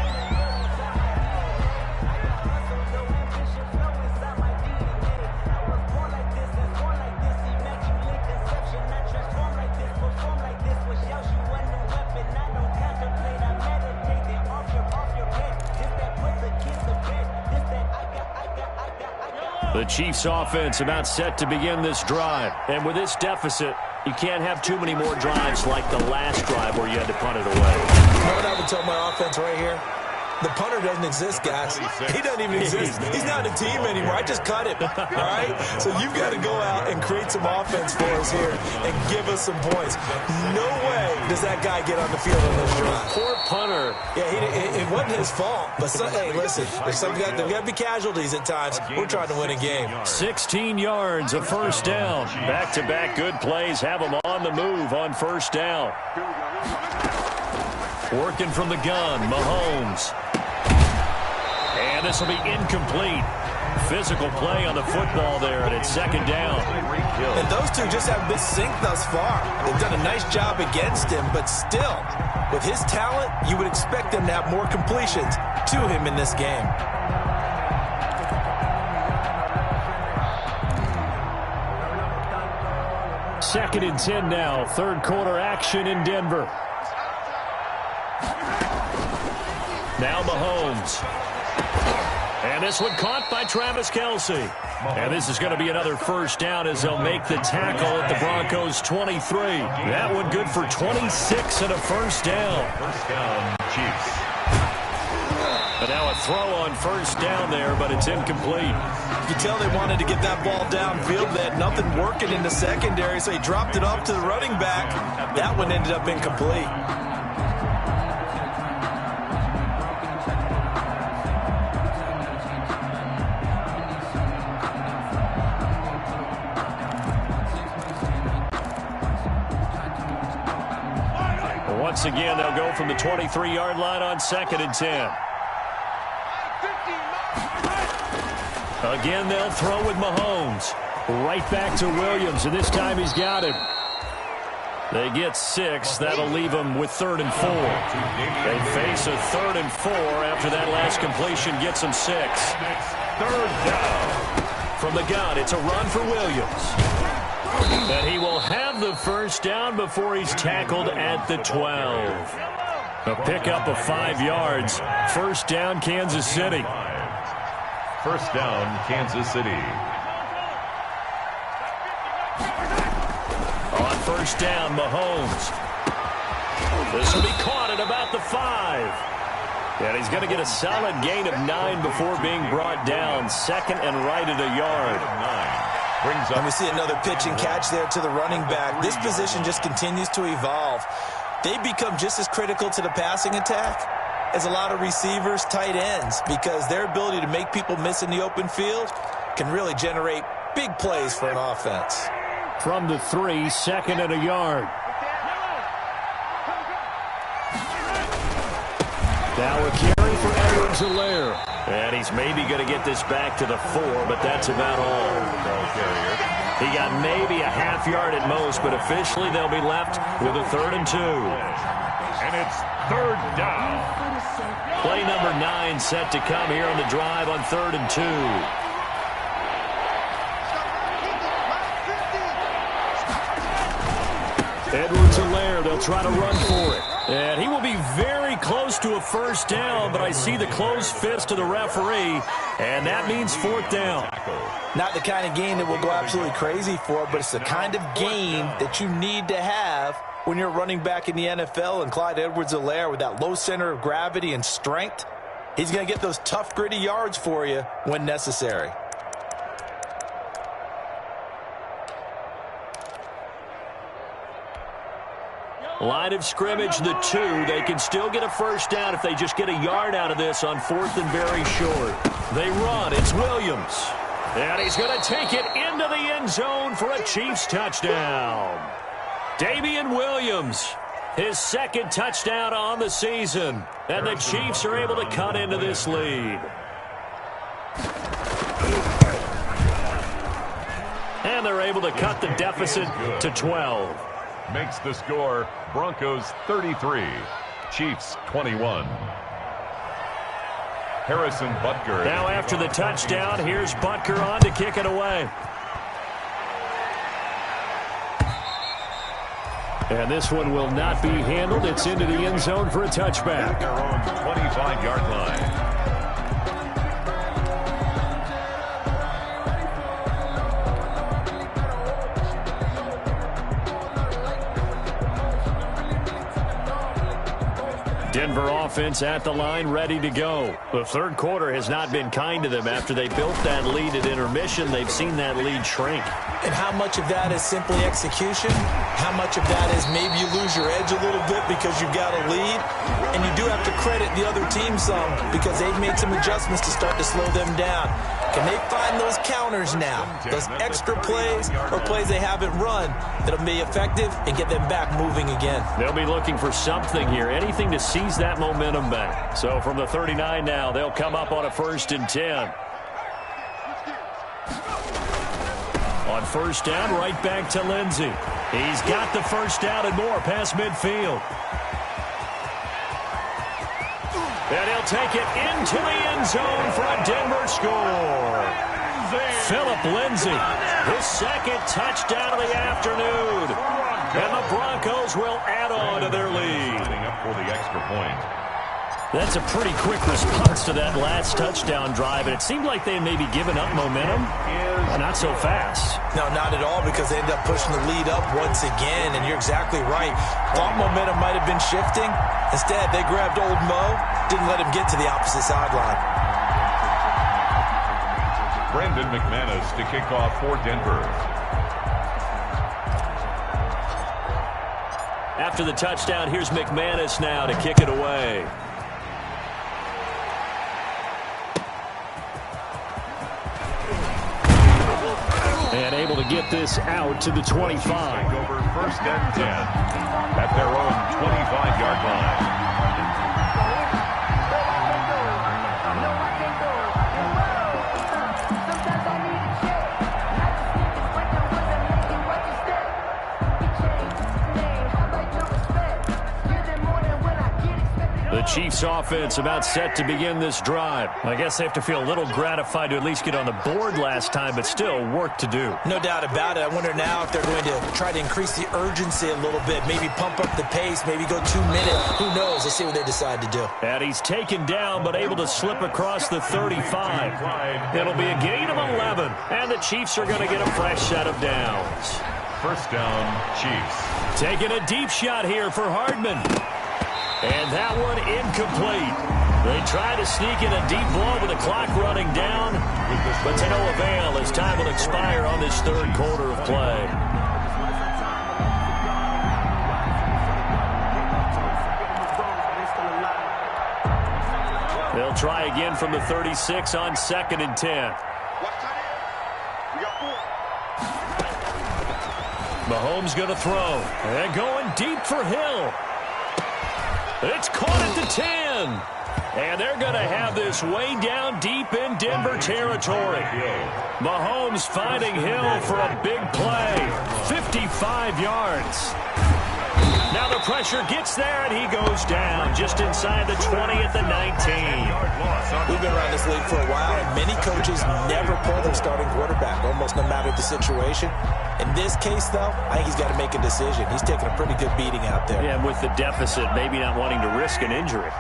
The Chiefs offense about set to begin this drive. And with this deficit, you can't have too many more drives like the last drive where you had to punt it away. You know what I would tell my offense right here? The punter doesn't exist, guys. He doesn't even exist. He's not a team anymore. I just cut him, all right? So you've got to go out and create some offense for us here and give us some points. No way does that guy get on the field on this drive. Poor punter. Yeah, it wasn't his fault. But, hey, listen, there's got to be casualties at times. We're trying to win a game. 16 yards, a first down. Back-to-back good plays have them on the move on first down. Working from the gun, Mahomes. And this will be incomplete. Physical play on the football there, and it's second down. And those two just haven't been synced thus far. They've done a nice job against him, but still, with his talent, you would expect them to have more completions to him in this game. Second and 10 now. Third quarter action in Denver. Now Mahomes. And this one caught by Travis Kelce. And this is going to be another first down as they'll make the tackle at the Broncos 23. That one good for 26 and a first down. First down, Chiefs. And now a throw on first down there, but it's incomplete. You can tell they wanted to get that ball downfield. They had nothing working in the secondary, so he dropped it off to the running back. That one ended up incomplete. Once again, they'll go from the 23-yard line on second and 10. Again, they'll throw with Mahomes. Right back to Williams, and this time he's got him. They get 6. That'll leave them with 3rd and 4. They face a 3rd and 4 after that last completion gets them 6. 3rd down. From the gun, it's a run for Williams. And he will have the first down before he's tackled at the 12. A pickup of 5 yards. First down, Kansas City. First down, Kansas City. On first down, Mahomes. This will be caught at about the 5. And he's going to get a solid gain of 9 before being brought down. Second and right at a yard. Brings up. And we see another pitch and catch there to the running back. This position just continues to evolve. They become just as critical to the passing attack as a lot of receivers, tight ends, because their ability to make people miss in the open field can really generate big plays for an offense. From the 3, second and a yard. Now a carry for Edwards-Helaire. And he's maybe going to get this back to the 4, but that's about all. He got maybe a half yard at most, but officially they'll be left with a 3rd and 2. And And it's third down. Play number 9 set to come here on the drive on 3rd and 2. Edwards-Helaire, they'll try to run for it. And he will be very close to a first down, but I see the closed fist of the referee, and that means 4th down. Not the kind of game that we'll go absolutely crazy for, but it's the kind of game that you need to have when you're running back in the NFL. And Clyde Edwards-Helaire, with that low center of gravity and strength, he's going to get those tough, gritty yards for you when necessary. Line of scrimmage, the 2. They can still get a first down if they just get a yard out of this on 4th and very short. They run. It's Williams. And he's going to take it into the end zone for a Chiefs touchdown. Damian Williams, his 2nd touchdown on the season. And the Chiefs are able to cut into this lead. And they're able to cut the deficit to 12. Makes the score Broncos 33, Chiefs 21. Harrison Butker. Now after the touchdown, here's Butker on to kick it away. And this one will not be handled. It's into the end zone for a touchback. Their own 25-yard line. Denver offense at the line, ready to go. The third quarter has not been kind to them. After they built that lead at intermission, they've seen that lead shrink. And how much of that is simply execution? How much of that is maybe you lose your edge a little bit because you've got a lead? And you do have to credit the other team some because they've made some adjustments to start to slow them down. Can they find those counters now, those extra plays or plays they haven't run that'll be effective and get them back moving again? They'll be looking for something here, anything to seize that momentum back. So from the 39 now, they'll come up on a 1st and 10. On first down, right back to Lindsey. He's got the first down and more past midfield. And he'll take it into the end zone for a Denver score. Philip Lindsey, his 2nd touchdown of the afternoon. And the Broncos will add on to their lead. Up for the extra point. That's a pretty quick response to that last touchdown drive, and it seemed like they had maybe given up momentum. Not so fast. No, not at all, because they ended up pushing the lead up once again, and you're exactly right. Thought momentum might have been shifting. Instead, they grabbed old Mo, didn't let him get to the opposite sideline. Brandon McManus to kick off for Denver. After the touchdown, here's McManus now to kick it away. And able to get this out to the 25. Over 1st and 10 at their own 25-yard line. The Chiefs offense about set to begin this drive. I guess they have to feel a little gratified to at least get on the board last time, but still work to do. No doubt about it. I wonder now if they're going to try to increase the urgency a little bit, maybe pump up the pace, maybe go 2 minutes. Who knows? Let's see what they decide to do. And he's taken down, but able to slip across the 35. It'll be a gain of 11, and the Chiefs are going to get a fresh set of downs. First down, Chiefs. Taking a deep shot here for Hardman. And that one incomplete. They try to sneak in a deep ball with the clock running down, but to no avail as time will expire on this third quarter of play. They'll try again from the 36 on 2nd and 10. Mahomes going to throw. And going deep for Hill. It's caught at the 10. And they're going to have this way down deep in Denver territory. Mahomes finding Hill for a big play. 55 yards. Now the pressure gets there, and he goes down just inside the 20 at the 19. We've been around this league for a while, and many coaches never pull their starting quarterback, almost no matter the situation. In this case, though, I think he's got to make a decision. He's taking a pretty good beating out there. Yeah, and with the deficit, maybe not wanting to risk an injury.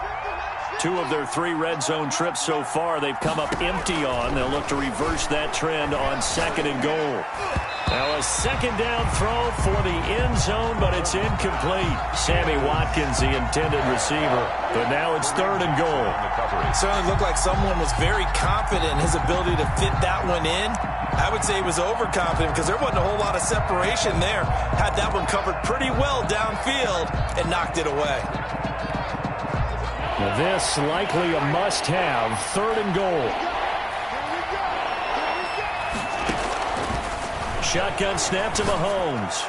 2 of their 3 red zone trips so far, they've come up empty on. They'll look to reverse that trend on 2nd and goal. Now a 2nd down throw for the end zone, but it's incomplete. Sammy Watkins, the intended receiver. But now it's 3rd and goal. It certainly looked like someone was very confident in his ability to fit that one in. I would say he was overconfident because there wasn't a whole lot of separation there. Had that one covered pretty well downfield and knocked it away. Now this likely a must-have. 3rd and goal. Shotgun snap to Mahomes.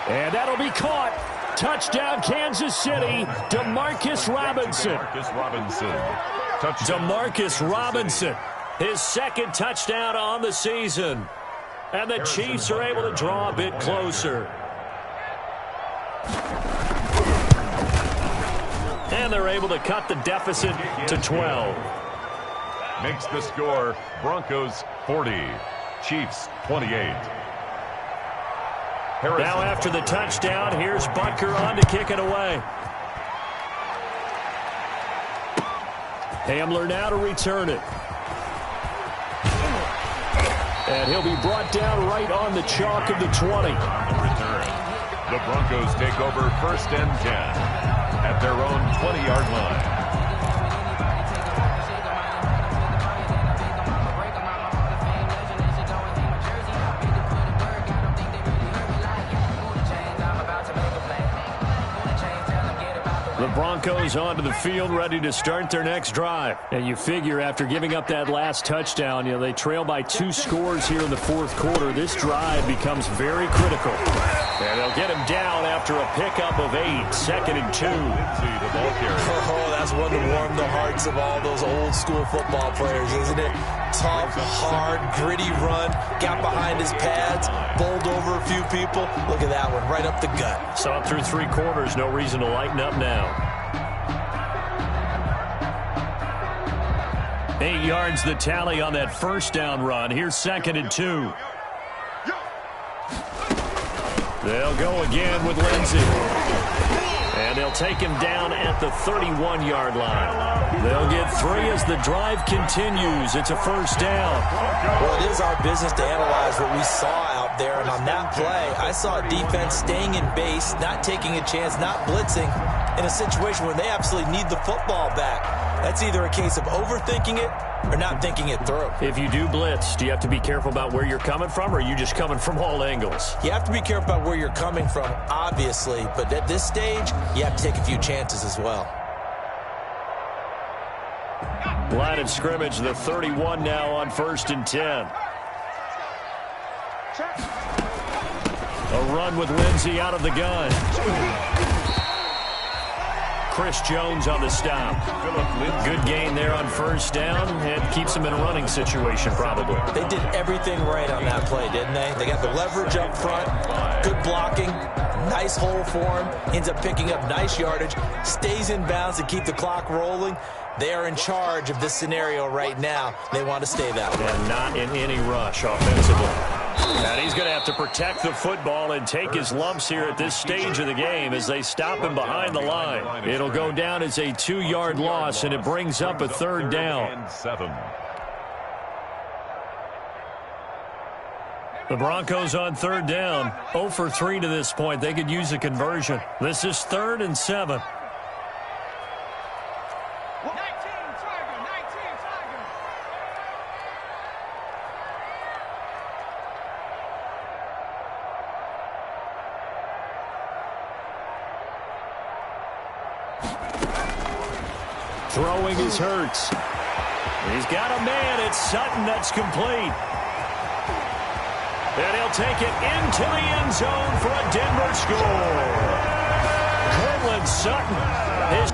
And that'll be caught. Touchdown, Kansas City. DeMarcus Robinson. DeMarcus Robinson. His 2nd touchdown on the season. And the Chiefs are able to draw a bit closer. And they're able to cut the deficit to 12. Makes the score Broncos 40. Chiefs 28. Now after the touchdown, here's Butker on to kick it away. Hamler now to return it. And he'll be brought down right on the chalk of the 20. The Broncos take over 1st and 10 at their own 20-yard line. The Broncos onto the field, ready to start their next drive. And you figure after giving up that last touchdown, they trail by 2 scores here in the 4th quarter. This drive becomes very critical. And they'll get him down after a pickup of 8, 2nd and 2. Oh, that's one to warm the hearts of all those old school football players, isn't it? Tough, hard, gritty run, got behind his pads, bowled over a few people. Look at that one, right up the gut. Saw it through 3 quarters, no reason to lighten up now. 8 yards the tally on that 1st down run. Here's 2nd and 2. They'll go again with Lindsey. And they'll take him down at the 31-yard line. They'll get 3 as the drive continues. It's a 1st down. Well, it is our business to analyze what we saw out there. And on that play, I saw a defense staying in base, not taking a chance, not blitzing, in a situation where they absolutely need the football back. That's either a case of overthinking it or not thinking it through. If you do blitz, do you have to be careful about where you're coming from, or are you just coming from all angles? You have to be careful about where you're coming from, obviously, but at this stage, you have to take a few chances as well. Line of scrimmage, the 31 now on 1st and 10. A run with Lindsey out of the gun. Chris Jones on the stop. Good gain there on 1st down, and keeps him in a running situation probably. They did everything right on that play, didn't they? They got the leverage up front, good blocking, nice hole for him, ends up picking up nice yardage, stays in bounds to keep the clock rolling. They are in charge of this scenario right now. They want to stay that way. And not in any rush offensively. And he's going to have to protect the football and take his lumps here at this stage of the game as they stop him behind the line. It'll go down as a 2-yard loss, and it brings up a 3rd down. The Broncos on 3rd down. 0 for 3 to this point. They could use a conversion. This is 3rd and 7. Throwing is Hurts. He's got a man. It's Sutton that's complete. And he'll take it into the end zone for a Denver score. Cortland Sutton. His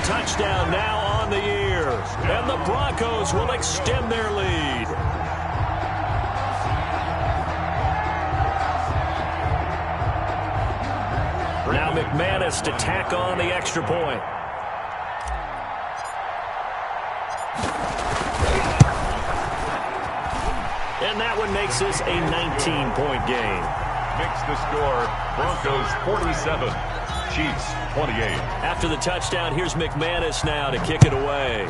touchdown now on the year. And the Broncos will extend their lead. Now McManus to tack on the extra point. And that one makes this a 19-point game. Makes the score Broncos 47, Chiefs 28. After the touchdown, here's McManus now to kick it away.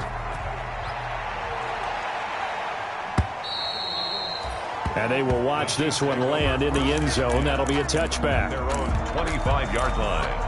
And they will watch this one land in the end zone. That'll be a touchback. Their own 25-yard line.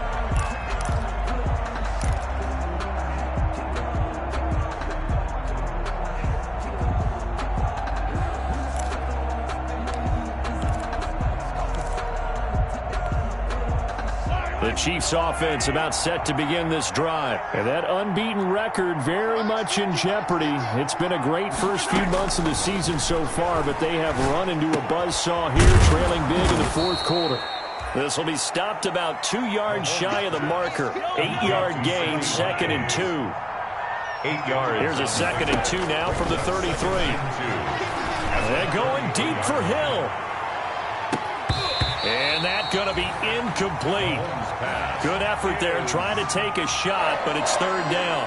The Chiefs offense about set to begin this drive. And that unbeaten record very much in jeopardy. It's been a great first few months of the season so far, but they have run into a buzzsaw here, trailing big in the fourth quarter. This will be stopped about 2 yards shy of the marker. 8-yard gain, 2nd and 2. 8 yards. Here's a 2nd and 2 now from the 33. They're going deep for Hill. And that's going to be incomplete. Good effort there trying to take a shot, but it's 3rd down.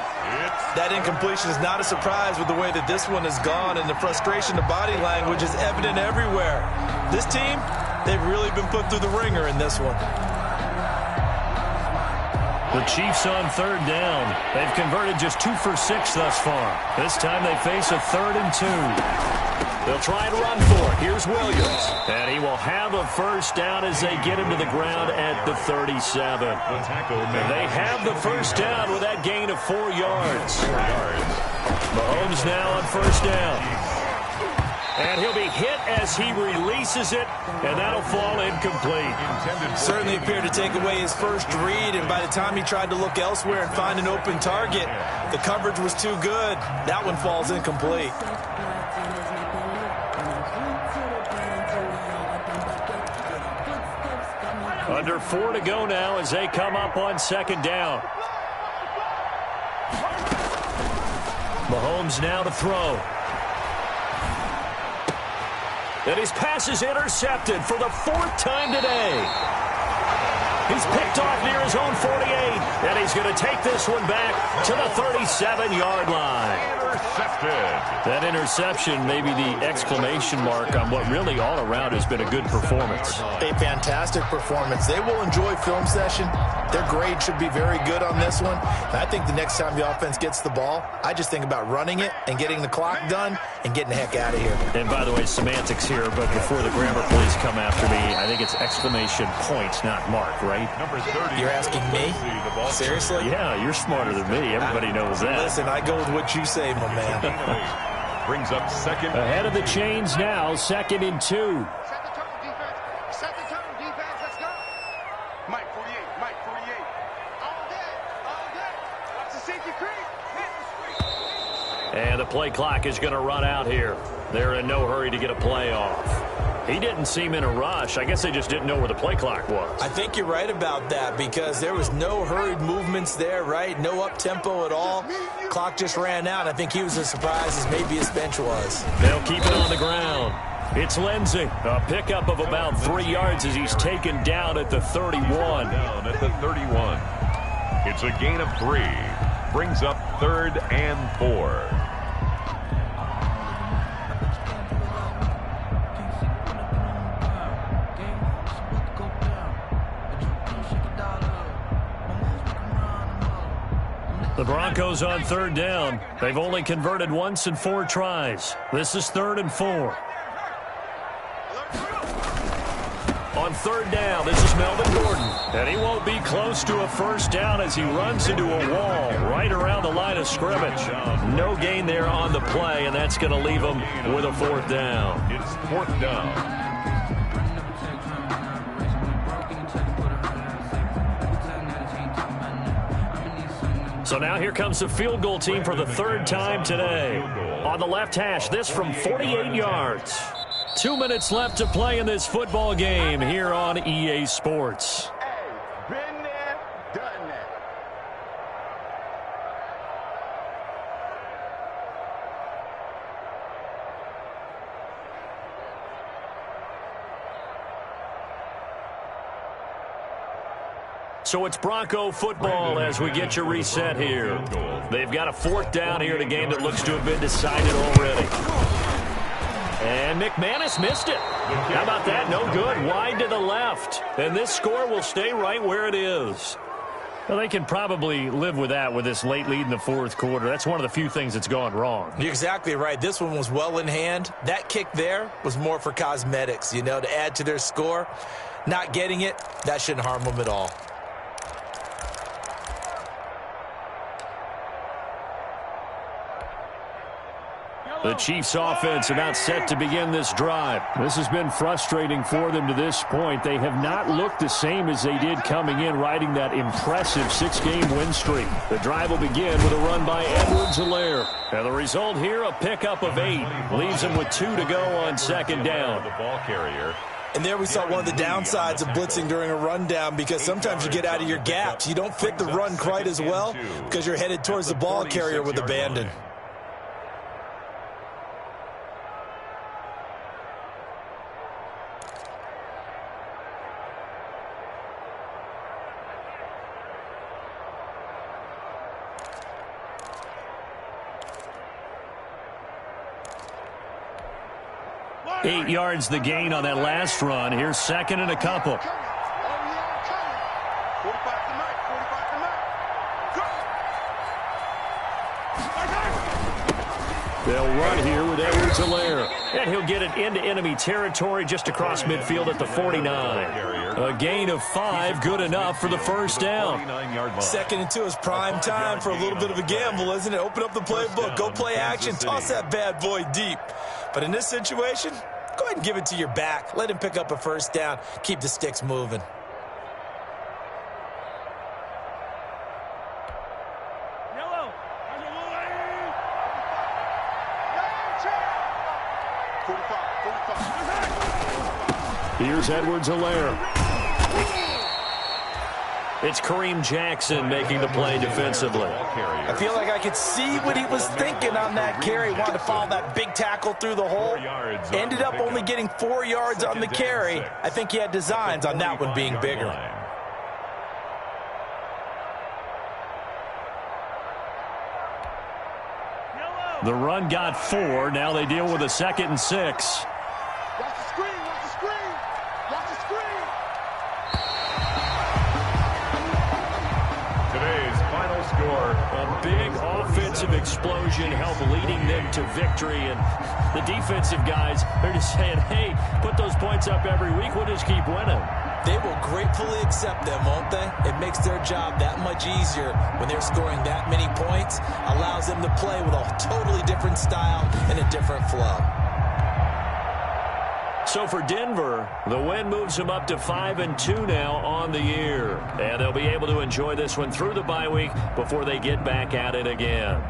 That incompletion is not a surprise with the way that this one has gone, and the frustration, the body language is evident everywhere. This team, they've really been put through the ringer in this one. The Chiefs on 3rd down. They've converted just 2 for 6 thus far. This time they face a 3rd and 2. They'll try and run for it. Here's Williams. And he will have a first down as they get him to the ground at the 37. And they have the first down with that gain of 4 yards. Mahomes now on first down. And he'll be hit as he releases it, and that'll fall incomplete. Certainly appeared to take away his first read, and by the time he tried to look elsewhere and find an open target, the coverage was too good. That one falls incomplete. Under 4 to go now as they come up on 2nd down. Mahomes now to throw. And his pass is intercepted for the 4th time today. He's picked off near his own 48, and he's going to take this one back to the 37-yard line. That interception may be the exclamation mark on what really all around has been a good performance. A fantastic performance. They will enjoy film session. Their grade should be very good on this one. And I think the next time the offense gets the ball, I just think about running it and getting the clock done and getting the heck out of here. And by the way, semantics here, but before the grammar police come after me, I think it's exclamation point, not mark, right? Number 30. You're asking me? Seriously? Yeah, you're smarter than me. Everybody knows that. Listen, I go with what you say, my man. Brings up 2nd. Ahead of the chains now, 2nd and 2. Set the tone, defense. Set the tone, defense. Let's go. Mike 48. Mike 48. All day. All day. Watch the safety creep. Hit the screen. And the play clock is going to run out here. They're in no hurry to get a play off. He didn't seem in a rush. I guess they just didn't know where the play clock was. I think you're right about that because there was no hurried movements there, right? No up-tempo at all. Clock just ran out. I think he was as surprised as maybe his bench was. They'll keep it on the ground. It's Lindsey. A pickup of about 3 yards as he's taken down at the 31. Down at the 31. It's a gain of 3. Brings up 3rd and 4. The Broncos on 3rd down. They've only converted once in 4 tries. This is 3rd and 4. On 3rd down, this is Melvin Gordon. And he won't be close to a first down as he runs into a wall right around the line of scrimmage. No gain there on the play, and that's going to leave him with a 4th down. It's 4th down. So now here comes the field goal team for the 3rd time today. On the left hash, this from 48 yards. 2 minutes left to play in this football game here on EA Sports. Hey, been there, done that. So it's Bronco football as we get you reset here. They've got a 4th down here in a game that looks to have been decided already. And McManus missed it. How about that? No good. Wide to the left. And this score will stay right where it is. Well, they can probably live with that with this late lead in the 4th quarter. That's one of the few things that's gone wrong. You're exactly right. This one was well in hand. That kick there was more for cosmetics, to add to their score. Not getting it, that shouldn't harm them at all. The Chiefs offense about set to begin this drive. This has been frustrating for them to this point. They have not looked the same as they did coming in, riding that impressive 6-game win streak. The drive will begin with a run by Edwards-Helaire. And the result here, a pickup of 8. Leaves them with 2 to go on 2nd down. The ball carrier. And there we saw one of the downsides of blitzing during a rundown, because sometimes you get out of your gaps. You don't fit the run quite as well because you're headed towards the ball carrier with abandon. Eight yards the gain on that last run. Here's 2nd and a couple. They'll run here with Edwards-Helaire. And he'll get it into enemy territory just across midfield at the 49. A gain of 5, good enough for the 1st down. 2nd and 2 is prime time for a little bit of a gamble, isn't it? Open up the playbook, go play action, toss that bad boy deep. But in this situation, go ahead and give it to your back. Let him pick up a 1st down. Keep the sticks moving. Here's Edwards-Helaire. It's Kareem Jackson making the play defensively. I feel like I could see what he was thinking on that carry. Wanted to follow that big tackle through the hole. Ended up only getting 4 yards on the carry. I think he had designs on that one being bigger. The run got 4. Now they deal with a 2nd and 6. Watch the screen, watch the screen, watch the screen. Today's final score. A big offensive explosion helped leading them to victory. And the defensive guys, they're just saying, hey, put those points up every week. We'll just keep winning. They will gratefully accept them, won't they? It makes their job that much easier when they're scoring that many points. Allows them to play with a totally different style and a different flow. So for Denver, the win moves them up to 5-2 now on the year. And they'll be able to enjoy this one through the bye week before they get back at it again.